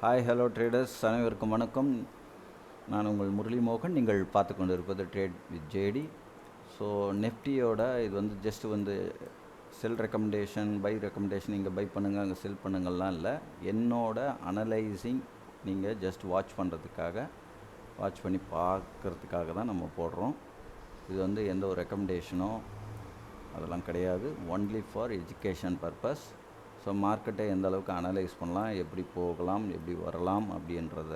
Hi hello traders, அனைவருக்கும் வணக்கம். நான் உங்கள் முரளி மோகன். நீங்கள் பார்த்து கொண்டு இருப்பது ட்ரேட் வித் ஜேடி. ஸோ நெஃப்டியோட இது வந்து ஜஸ்ட் வந்து செல் ரெக்கமெண்டேஷன், பை ரெக்கமெண்டேஷன், இங்கே பை பண்ணுங்கள் அங்கே செல் பண்ணுங்கள்லாம் இல்லை. என்னோட அனலைசிங் நீங்கள் ஜஸ்ட் வாட்ச் பண்ணுறதுக்காக, வாட்ச் பண்ணி பார்க்குறதுக்காக தான் நம்ம போடுறோம். இது வந்து எந்த ஒரு ரெக்கமெண்டேஷனோ அதெல்லாம் கிடையாது. Only for education purpose. So மார்க்கெட்டை எந்த அளவுக்கு அனலைஸ் பண்ணலாம், எப்படி போகலாம், எப்படி வரலாம் அப்படின்றத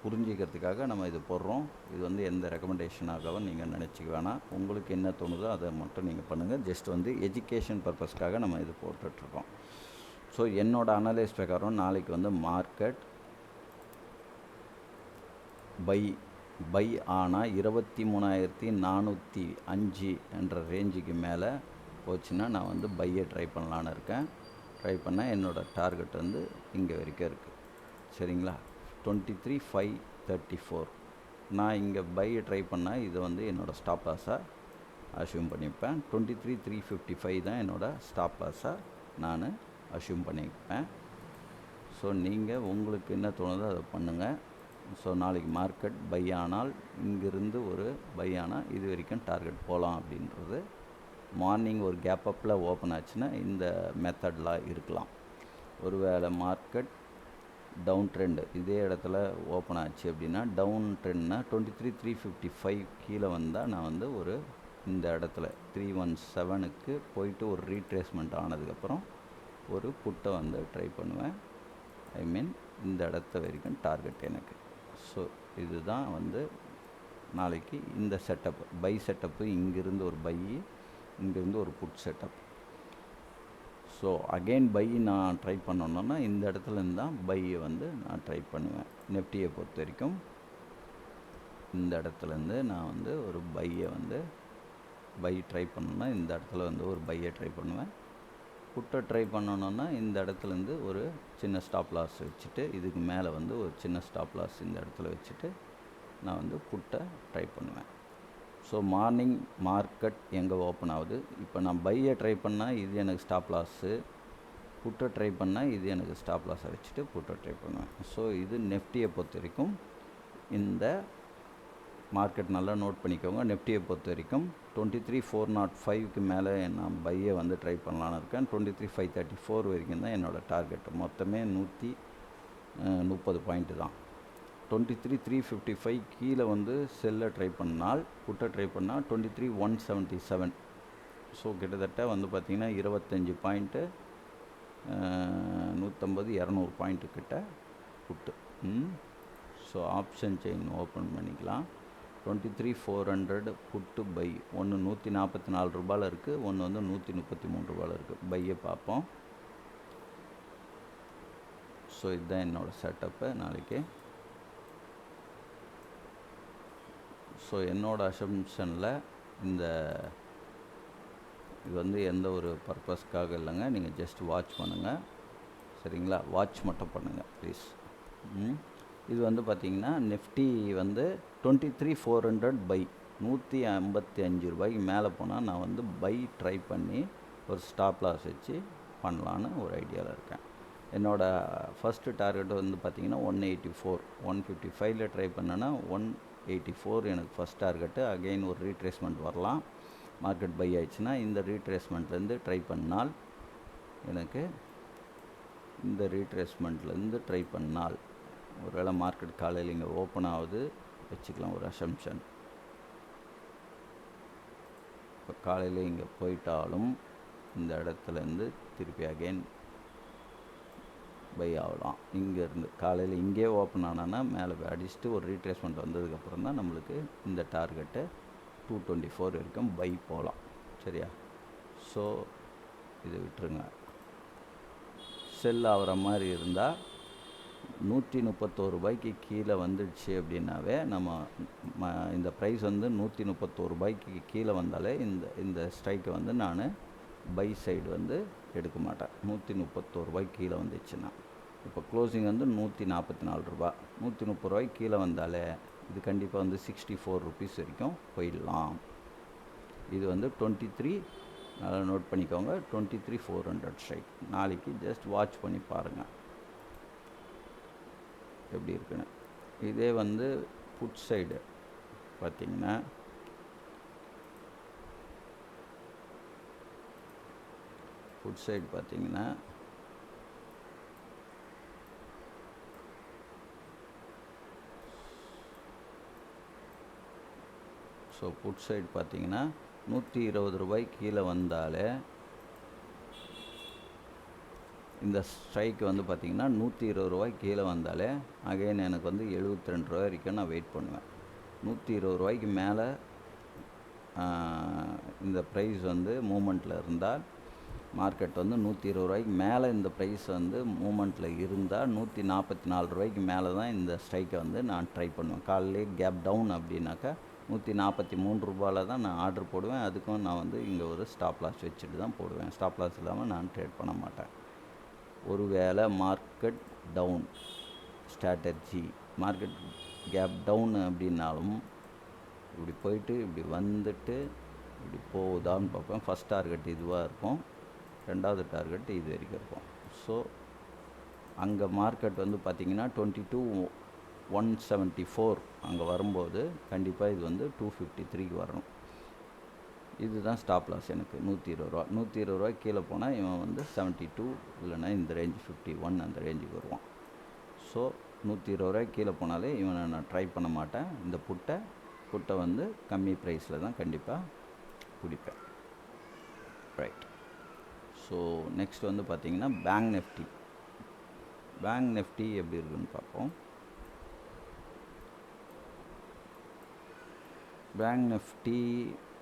புரிஞ்சிக்கிறதுக்காக நம்ம இது போடுறோம். இது வந்து எந்த ரெக்கமெண்டேஷனாகவும் நீங்கள் நினச்சிக்க வேணாம். உங்களுக்கு என்ன தோணுதோ அதை மட்டும் நீங்கள் பண்ணுங்கள். ஜஸ்ட் வந்து எஜுகேஷன் பர்பஸ்க்காக நம்ம இது போட்டுட்ருக்கோம். ஸோ என்னோடய அனலைஸ் பிரகாரம் நாளைக்கு வந்து மார்க்கெட் பை ஆனால் 23,405 என்ற ரேஞ்சுக்கு மேலே போச்சுன்னா நான் வந்து பையை ட்ரை பண்ணலான்னு இருக்கேன். ட்ரை பண்ணால் என்னோடய டார்கெட் வந்து இங்கே வரைக்கும் இருக்குது. சரிங்களா? 23,534. நான் இங்கே பையை ட்ரை பண்ணால் இது வந்து என்னோடய ஸ்டாப் லாஸாக அஷ்யூம் பண்ணிப்பேன். 23,355 தான் என்னோடய ஸ்டாப் லாஸாக நான் அஷ்யூம் பண்ணிப்பேன். ஸோ நீங்கள் உங்களுக்கு என்ன தோணுதோ அதை பண்ணுங்கள். ஸோ நாளைக்கு மார்க்கெட் பை ஆனால் இங்கிருந்து ஒரு பை ஆனால் இது வரைக்கும் டார்கெட் போகலாம் அப்படின்றது. மார்னிங் ஒரு கேப் அப்பில் ஓப்பன் ஆச்சுன்னா இந்த மெத்தட்லாம் இருக்கலாம். ஒருவேளை மார்க்கெட் டவுன் ட்ரெண்டு இதே இடத்துல ஓப்பன் ஆச்சு அப்படின்னா, டவுன் ட்ரெண்ட்னா 23,355 கீழே வந்தால் நான் வந்து ஒரு இந்த இடத்துல 317க்கு போயிட்டு ஒரு ரீட்ரேஸ்மெண்ட் ஆனதுக்கப்புறம் ஒரு புட்டை வந்து ட்ரை பண்ணுவேன். ஐ மீன் இந்த இடத்த வரைக்கும் டார்கெட் எனக்கு. ஸோ இதுதான் வந்து நாளைக்கு இந்த செட்டப், பை செட்டப்பு. இங்கிருந்து ஒரு பை, இங்கேருந்து ஒரு put setup. So again buy நான் ட்ரை பண்ணணுன்னா இந்த இடத்துலேருந்து தான் பையை வந்து நான் ட்ரை பண்ணுவேன். நெஃப்டியை பொறுத்த வரைக்கும் இந்த இடத்துலேருந்து நான் வந்து ஒரு பையை வந்து பை ட்ரை பண்ணணுன்னா இந்த இடத்துல வந்து ஒரு பையை ட்ரை பண்ணுவேன். புட்டை ட்ரை பண்ணணுன்னா இந்த இடத்துலேருந்து ஒரு சின்ன ஸ்டாப் லாஸ் வச்சுட்டு, இதுக்கு மேலே வந்து ஒரு சின்ன ஸ்டாப் லாஸ் இந்த இடத்துல வச்சுட்டு நான் வந்து புட்டை ட்ரை பண்ணுவேன். ஸோ மார்னிங் மார்க்கெட் எங்கே ஓப்பன் ஆகுது, இப்போ நான் பையை ட்ரை பண்ணால் இது எனக்கு ஸ்டாப் லாஸு, புட்டை ட்ரை பண்ணால் இது எனக்கு ஸ்டாப் லாஸை வச்சுட்டு புட்டை ட்ரை பண்ணுவேன். ஸோ இது நெஃப்டியை பொறுத்த வரைக்கும் இந்த மார்க்கெட் நல்லா நோட் பண்ணிக்கோங்க. நெஃப்டியை பொறுத்த வரைக்கும் 23,405க்கு மேலே நான் பையை வந்து ட்ரை பண்ணலான்னு இருக்கேன். 23,534 வரைக்கும் தான் என்னோடய டார்கெட். மொத்தமே 130 பாயிண்ட்டு தான். 23,355 கீழே வந்து செல்லை ட்ரை பண்ணால், புட்டை ட்ரை பண்ணால் 23,177. ஸோ கிட்டத்தட்ட வந்து பார்த்திங்கன்னா 25 பாயிண்ட்டு, 150, 200 பாயிண்ட்டு கிட்ட புட்டு. ஸோ ஆப்ஷன் செயின் ஓப்பன் பண்ணிக்கலாம். 23,400 புட்டு பை. ஒன்று 144 ரூபாயில் இருக்குது, ஒன்று வந்து 133 ரூபாயில் இருக்குது. பையை பார்ப்போம். ஸோ இதுதான் என்னோடய செட்டப்பு நாளைக்கு. ஸோ என்னோடய அசம்ஷனில் இந்த இது வந்து எந்த ஒரு பர்பஸ்க்காக இல்லைங்க. நீங்கள் ஜஸ்ட் வாட்ச் பண்ணுங்கள். சரிங்களா? வாட்ச் மட்டும் பண்ணுங்கள் ப்ளீஸ். இது வந்து பார்த்திங்கன்னா நெஃப்டி வந்து 23,400 பை 155 ரூபாய்க்கு மேலே போனால் நான் வந்து பை ட்ரை பண்ணி ஒரு ஸ்டாப் லாஸ் வச்சு பண்ணலான்னு ஒரு ஐடியாவில் இருக்கேன். என்னோடய ஃபஸ்ட்டு டார்கெட் வந்து பார்த்திங்கன்னா 184, 155ல் ட்ரை பண்ணேன்னா 184 எனக்கு ஃபஸ்ட் டார்கெட்டு. அகெயின் ஒரு ரீட்ரேஸ்மெண்ட் வரலாம். மார்க்கெட் பை ஆயிடுச்சுன்னா இந்த ரீட்ரேஸ்மெண்ட்லேருந்து ட்ரை பண்ணால் எனக்கு இந்த ரீட்ரேஸ்மெண்ட்லேருந்து ட்ரை பண்ணால் ஒருவேளை மார்க்கெட் காலையில் இங்கே ஓப்பன் ஆகுது வச்சுக்கலாம் ஒரு அசம்ஷன். இப்போ காலையில் இங்கே போயிட்டாலும் இந்த இடத்துலேருந்து திருப்பி அகெயின் பை ஆகலாம். இங்கேருந்து காலையில் இங்கே ஓப்பன் ஆனான்னா மேலே அடிச்சுட்டு ஒரு ரீட்ரேஸ்மெண்ட் வந்ததுக்கப்புறம் தான் நம்மளுக்கு இந்த டார்கெட்டு 224 வரைக்கும் பை போகலாம். சரியா? ஸோ இது விட்டுருங்க. செல் ஆகிற மாதிரி இருந்தால் 131 ரூபாய்க்கு கீழே வந்துடுச்சு அப்படின்னாவே நம்ம இந்த ப்ரைஸ் வந்து 131 ரூபாய்க்கு கீழே வந்தாலே இந்த ஸ்ட்ரைக்கை வந்து நான் பை சைடு வந்து எடுக்க மாட்டேன். 131 ரூபாய்க்கு கீழே வந்துச்சுன்னா, இப்போ க்ளோசிங் வந்து 144 ரூபா, 130 ரூபாய்க்கு கீழே வந்தாலே இது கண்டிப்பாக வந்து 64 ருபீஸ் வரைக்கும் போயிடலாம். இது வந்து 23, நல்லா நோட் பண்ணிக்கோங்க, 23,400 ஸ்ட்ரைக். நாளைக்கு ஜஸ்ட் வாட்ச் பண்ணி பாருங்கள். எப்படி இருக்குன்னு. இதே வந்து புட் சைடு பார்த்திங்கன்னா ஸோ புட் சைடு பார்த்திங்கன்னா 120 ரூபாய் கீழே வந்தாலே இந்த ஸ்ட்ரைக் வந்து பார்த்திங்கன்னா 120 ரூபாய் கீழே வந்தாலே அகைன் எனக்கு வந்து 72 ரூபா வரைக்கும் நான் வெயிட் பண்ணுவேன். 120 ரூபாய்க்கு மேலே இந்த ப்ரைஸ் வந்து மூமெண்ட்டில் இருந்தால், மார்க்கெட் வந்து 120 ரூபாய்க்கு மேலே இந்த ப்ரைஸ் வந்து மூமெண்ட்டில் இருந்தால் 144 ரூபாய்க்கு மேலே தான் இந்த ஸ்ட்ரைக்கை வந்து நான் ட்ரை பண்ணுவேன். காலையிலே கேப் டவுன் அப்படின்னாக்கா 143 ரூபாயில் தான் நான் ஆர்டர் போடுவேன். அதுக்கும் நான் வந்து இங்கே ஒரு ஸ்டாப் லாஸ் வச்சுட்டு தான் போடுவேன். ஸ்டாப் லாஸ் இல்லாமல் நான் ட்ரேட் பண்ண மாட்டேன். ஒருவேளை market down strategy, market gap down அப்படின்னாலும் இப்படி போயிட்டு இப்படி வந்துட்டு இப்படி போகுதான்னு பார்ப்பேன். ஃபஸ்ட் டார்கெட் இதுவாக இருக்கும், ரெண்டாவது டார்கெட் இது வரைக்கும் இருக்கும். ஸோ அங்கே மார்க்கெட் வந்து பார்த்திங்கன்னா 22,174 அங்கே வரும்போது கண்டிப்பாக இது வந்து 253க்கு வரணும். இதுதான் ஸ்டாப் லாஸ் எனக்கு. 120 ரூபா. 120 ரூபாய் கீழே போனால் இவன் வந்து 72 இல்லைன்னா இந்த ரேஞ்சு 51 அந்த ரேஞ்சுக்கு வருவான். ஸோ 120 ரூபாய் கீழே போனாலே இவனை நான் ட்ரை பண்ண மாட்டேன். இந்த புட்டை வந்து கம்மி ப்ரைஸில் தான் கண்டிப்பாக பிடிப்பேன். ரைட். ஸோ நெக்ஸ்ட் வந்து பார்த்திங்கன்னா பேங்க் நிஃப்டி எப்படி இருக்குன்னு பார்ப்போம். பேங்க் நிஃப்டி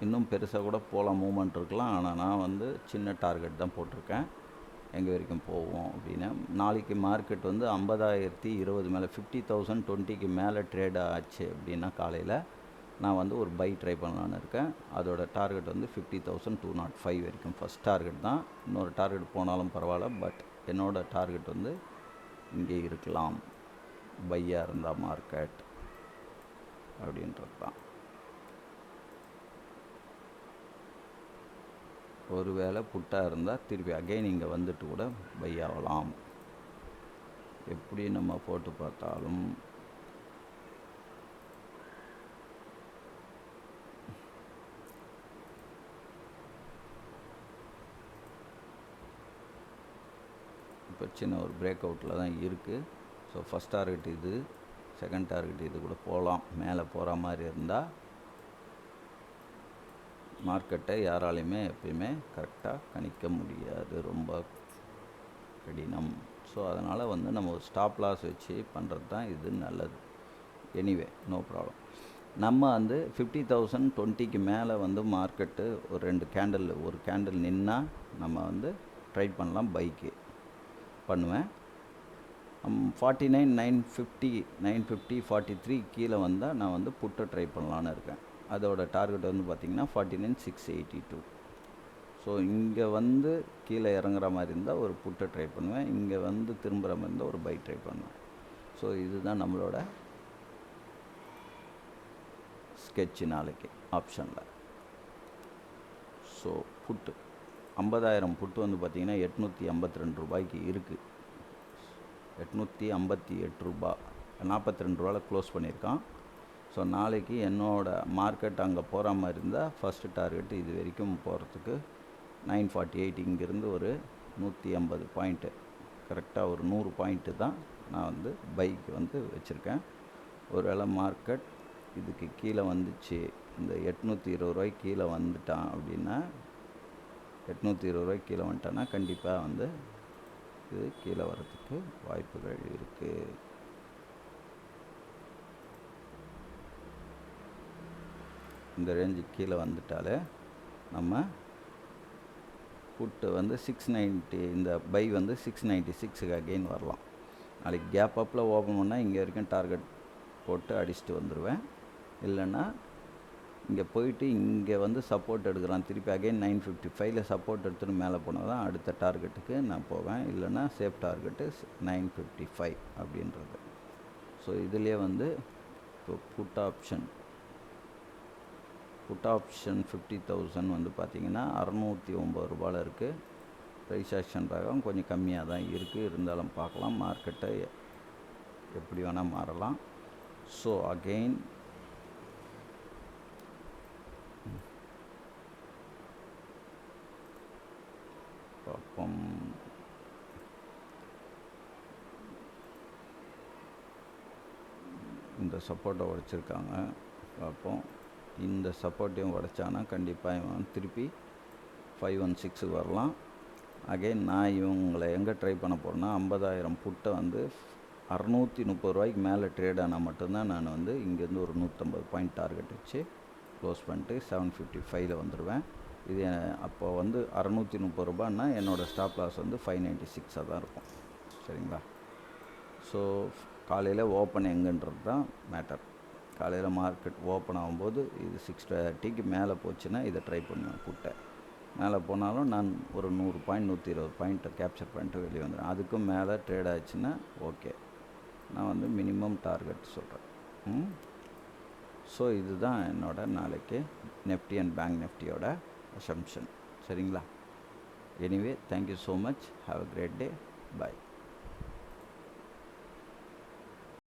இன்னும் பெருசாக கூட போகலாம், மூமெண்ட் இருக்கலாம். ஆனால் நான் வந்து சின்ன டார்கெட் தான் போட்டிருக்கேன், எங்கே வரைக்கும் போவோம் அப்படின்னு. நாளைக்கு மார்க்கெட் வந்து 50,020 மேலே 50,020க்கு மேலே ட்ரேட் ஆச்சு அப்படின்னா காலையில் நான் வந்து ஒரு பை ட்ரை பண்ணலான்னு இருக்கேன். அதோட டார்கெட் வந்து 50,205 வரைக்கும் ஃபஸ்ட் டார்கெட் தான். இன்னொரு டார்கெட் போனாலும் பரவாயில்ல, பட் என்னோடய டார்கெட் வந்து இங்கே இருக்கலாம், பையாக இருந்தால் மார்க்கெட் அப்படின்றது தான். ஒருவேளை புட்டாக இருந்தால் திருப்பி அகைன் இங்கே வந்துட்டு கூட பை ஆகலாம். எப்படி நம்ம போட்டு பார்த்தாலும் இப்போ சின்ன ஒரு பிரேக் அவுட்டில் தான் இருக்குது. ஸோ ஃபஸ்ட் டார்கெட் இது, செகண்ட் டார்கெட் இது கூட போகலாம். மேலே போகிற மாதிரி இருந்தால் மார்க்கெட்டை யாராலையுமே எப்பயுமே கரெக்டாக கணிக்க முடியாது, ரொம்ப கடினம். ஸோ அதனால் வந்து நம்ம ஒரு ஸ்டாப் லாஸ் வச்சு பண்ணுறது தான் இது நல்லது. Anyway no problem. நம்ம வந்து 50,020க்கு மேலே வந்து மார்க்கெட்டு ஒரு ஒரு கேண்டில் நின்னால் நம்ம வந்து ட்ரை பண்ணலாம், பைக்கு பண்ணுவேன். 49,950 950 43 கீழே வந்தால் நான் வந்து புட்டை ட்ரை பண்ணலான்னு இருக்கேன். அதோட டார்கெட் வந்து பார்த்திங்கன்னா 49,682. ஸோ இங்கே வந்து கீழே இறங்குற மாதிரி இருந்தால் ஒரு புட்டை ட்ரை பண்ணுவேன், இங்கே வந்து திரும்புகிற மாதிரி இருந்தால் ஒரு பை ட்ரை பண்ணுவேன். ஸோ இதுதான் நம்மளோட ஸ்கெட்சு நாளைக்கு ஆப்ஷனில். ஸோ புட்டு 50,000 புட்டு வந்து பார்த்திங்கன்னா 852 ரூபாய்க்கு இருக்குது. 858 ரூபா 42 ரூபாவில் க்ளோஸ் பண்ணியிருக்கான். ஸோ நாளைக்கு என்னோடய மார்க்கெட் அங்கே போகிற மாதிரி இருந்தால் ஃபஸ்ட்டு டார்கெட்டு இது வரைக்கும் போகிறதுக்கு 948, இங்கேருந்து ஒரு 150 பாயிண்ட்டு, கரெக்டாக ஒரு 100 பாயிண்ட்டு தான் நான் வந்து பைக்கு வந்து வச்சுருக்கேன். ஒருவேளை மார்க்கெட் இதுக்கு கீழே வந்துச்சு, இந்த 820 ரூபாய்க்கு கீழே வந்துட்டான் அப்படின்னா, 820 ரூபாய்க்கு கீழே வந்துட்டான்னா கண்டிப்பாக வந்து இது கீழே வரத்துக்கு வாய்ப்புகள் இருக்குது. இந்த ரேஞ்சுக்கு கீழே வந்துட்டாலே நம்ம புட்டு வந்து 690, இந்த பை வந்து 696க்கு அகெயின் வரலாம். நாளைக்கு கேப் அப்பில் ஓப்பன் பண்ணால் இங்கே வரைக்கும் டார்கெட் போட்டு அடிச்சுட்டு வந்துடுவேன். இல்லைன்னா இங்கே போயிட்டு இங்கே வந்து சப்போர்ட் எடுக்கிறான், திருப்பி அகைன் 955ல் சப்போர்ட் எடுத்துகிட்டு மேலே போனால் தான் அடுத்த டார்கெட்டுக்கு நான் போவேன். இல்லைன்னா சேஃப் டார்கெட்டு 955 அப்படின்றது. ஸோ இதுலேயே வந்து இப்போ புட் ஆப்ஷன் 50,000 வந்து பார்த்திங்கன்னா 609 ரூபாயில் இருக்குது. ப்ரைஸ் ஆக்ஷன் பிரகாரம் கொஞ்சம் கம்மியாக தான் இருக்குது, இருந்தாலும் பார்க்கலாம். மார்க்கெட்டை எப்படி வேணால் மாறலாம். ஸோ அகெயின் பார்ப்போம். இந்த சப்போர்ட்டை உடைச்சிருக்காங்க, பார்ப்போம். இந்த சப்போர்ட்டையும் உடைச்சானா கண்டிப்பாக இவன் திருப்பி 516 வரலாம். அகெயின் நான் இவங்களை எங்கே ட்ரை பண்ண போகிறேன்னா 50,000 புட்டை வந்து 630 ரூபாய்க்கு மேலே ட்ரேட் ஆனால் மட்டும்தான் நான் வந்து இங்கேருந்து ஒரு 150 பாயிண்ட் டார்கெட் வச்சு க்ளோஸ் பண்ணிட்டு 755 வந்துடுவேன். இது அப்போ வந்து 630 ரூபான்னா என்னோடய ஸ்டாப் லாஸ் வந்து 596 தான் இருக்கும். சரிங்களா? ஸோ காலையில் ஓப்பன் எங்கன்றது தான் மேட்டர். காலையில் மார்க்கெட் ஓப்பன் ஆகும்போது இது 630க்கு மேலே போச்சுன்னா இதை ட்ரை பண்ணுவேன். புட்டை மேலே போனாலும் நான் ஒரு 100 பாயிண்ட் 120 பாயிண்ட்டை கேப்சர் பண்ணிட்டு வெளியே வந்துடுவேன். அதுக்கும் மேலே ட்ரேட் ஆச்சுன்னா ஓகே, நான் வந்து மினிமம் டார்கெட் சொல்கிறேன். ஸோ இதுதான் என்னோட நாளைக்கு நிஃப்டி அண்ட் பேங்க் நிஃப்டியோட அசம்ஷன். சரிங்களா? Anyway, thank you so much. Have a great day. Bye.